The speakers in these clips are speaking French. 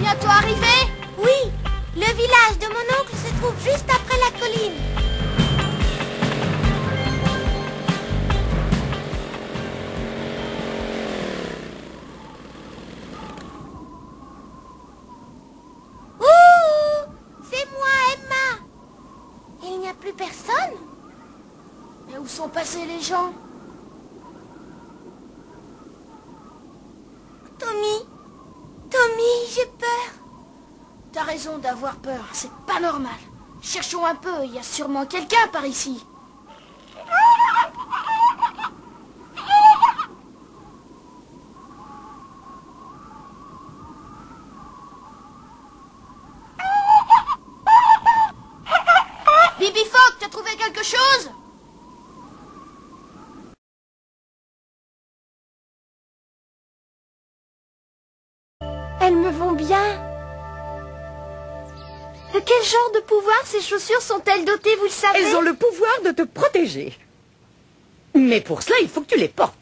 bientôt arrivé? Oui, le village de mon oncle se trouve juste après la colline. Ouh, c'est moi, Emma. Il n'y a plus personne? Mais où sont passés les gens? Tommy, j'ai peur. T'as raison d'avoir peur, c'est pas normal. Cherchons un peu, il y a sûrement quelqu'un par ici. Bibi Fogg, t'as trouvé quelque chose? Elles me vont bien. De quel genre de pouvoir ces chaussures sont-elles dotées, vous le savez? Elles ont le pouvoir de te protéger. Mais pour cela, il faut que tu les portes.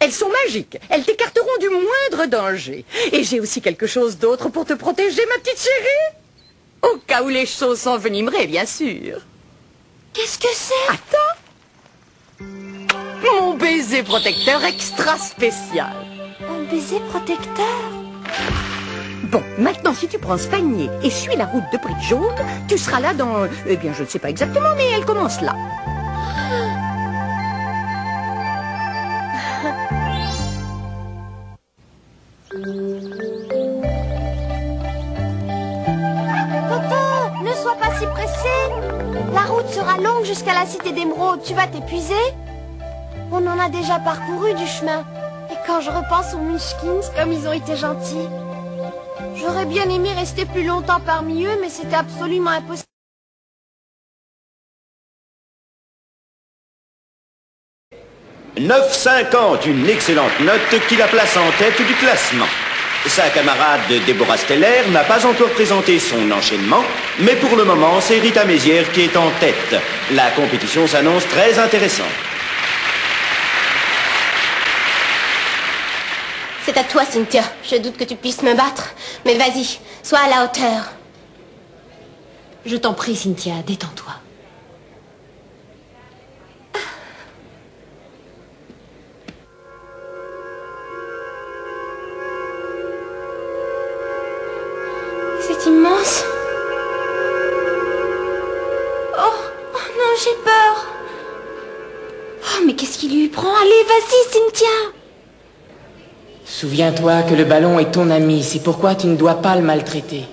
Elles sont magiques. Elles t'écarteront du moindre danger. Et j'ai aussi quelque chose d'autre pour te protéger, ma petite chérie. Au cas où les choses s'envenimeraient, bien sûr. Qu'est-ce que c'est? Attends. Mon baiser protecteur extra spécial. Un baiser protecteur? Bon, maintenant, si tu prends ce panier et suis la route de briques jaunes, tu seras là dans... Eh bien, je ne sais pas exactement, mais elle commence là. Toto, ne sois pas si pressé. La route sera longue jusqu'à la cité d'Émeraude. Tu vas t'épuiser? On en a déjà parcouru du chemin. Et quand je repense aux Munchkins, comme ils ont été gentils. J'aurais bien aimé rester plus longtemps parmi eux, mais c'était absolument impossible. « 9,50, une excellente note qui la place en tête du classement. Sa camarade Déborah Steller n'a pas encore présenté son enchaînement, mais pour le moment, c'est Rita Mézières qui est en tête. La compétition s'annonce très intéressante. C'est à toi, Cynthia. Je doute que tu puisses me battre. Mais vas-y, sois à la hauteur. Je t'en prie, Cynthia, détends-toi. C'est immense. Oh non, j'ai peur. Oh, mais qu'est-ce qui lui prend? Allez, vas-y, Cynthia. Souviens-toi que le ballon est ton ami, c'est pourquoi tu ne dois pas le maltraiter.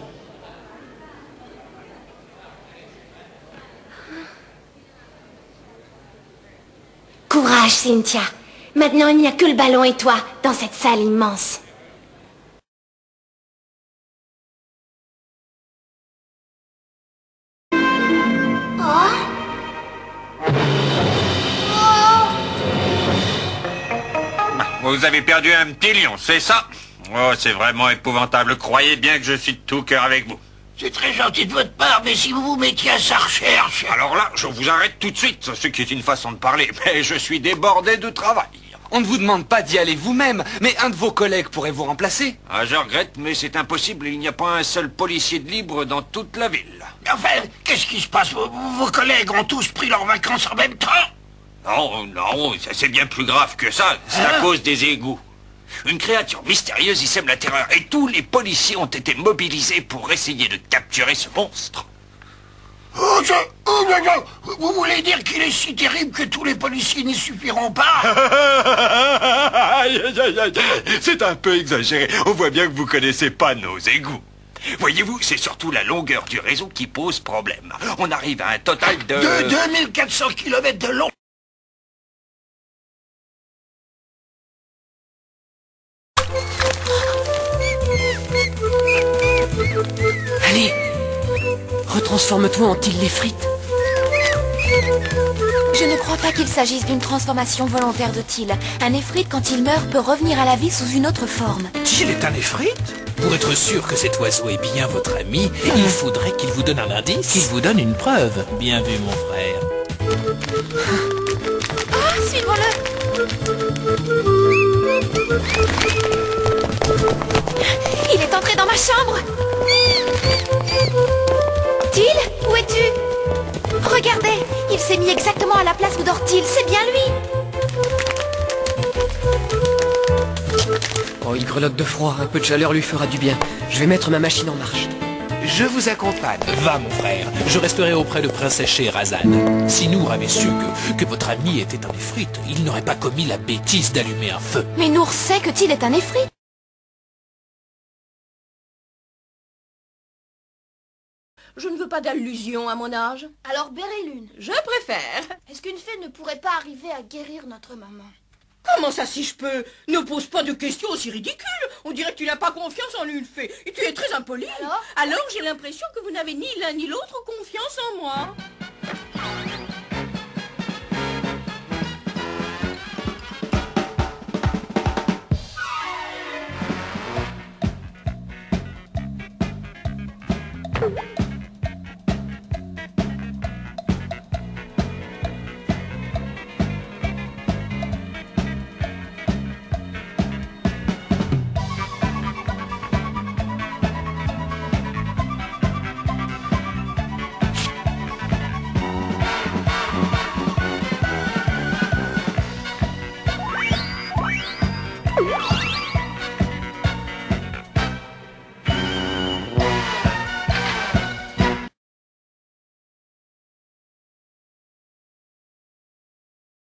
Courage, Cynthia. Maintenant, il n'y a que le ballon et toi dans cette salle immense. Vous avez perdu un petit lion, c'est ça? Oh, c'est vraiment épouvantable. Croyez bien que je suis de tout cœur avec vous. C'est très gentil de votre part, mais si vous vous mettiez à sa recherche... Alors là, je vous arrête tout de suite, ce qui est une façon de parler, mais je suis débordé de travail. On ne vous demande pas d'y aller vous-même, mais un de vos collègues pourrait vous remplacer. Ah, je regrette, mais c'est impossible. Il n'y a pas un seul policier de libre dans toute la ville. Enfin, qu'est-ce qui se passe? Vos collègues ont tous pris leurs vacances en même temps? Non, non, c'est bien plus grave que ça. C'est à cause des égouts. Une créature mystérieuse y sème la terreur et tous les policiers ont été mobilisés pour essayer de capturer ce monstre. Oh, non. Vous voulez dire qu'il est si terrible que tous les policiers n'y suffiront pas? C'est un peu exagéré. On voit bien que vous connaissez pas nos égouts. Voyez-vous, c'est surtout la longueur du réseau qui pose problème. On arrive à un total de 2400 km de long. Allez, retransforme-toi en Till les frites. Je ne crois pas qu'il s'agisse d'une transformation volontaire de Till. Un Efrit, quand il meurt, peut revenir à la vie sous une autre forme. Till est un Efrit? Pour être sûr que cet oiseau est bien votre ami, il faudrait qu'il vous donne un indice, qu'il vous donne une preuve. Bien vu, mon frère. Ah, suivons-le. Il est entré dans ma chambre. s'est mis exactement à la place où dort Till. C'est bien lui. Oh, il grelotte de froid. Un peu de chaleur lui fera du bien. Je vais mettre ma machine en marche. Je vous accompagne. Va, mon frère. Je resterai auprès de Princesse Scheherazade. Si Nour avait su que votre ami était un effrite, il n'aurait pas commis la bêtise d'allumer un feu. Mais Nour sait que Till est un effrite. Je ne veux pas d'allusion à mon âge. Alors Bérilune. Je préfère. Est-ce qu'une fée ne pourrait pas arriver à guérir notre maman? Comment ça, si je peux? Ne pose pas de questions aussi ridicules. On dirait que tu n'as pas confiance en une fée. Et tu es très impoli. Alors j'ai l'impression que vous n'avez ni l'un ni l'autre confiance en moi.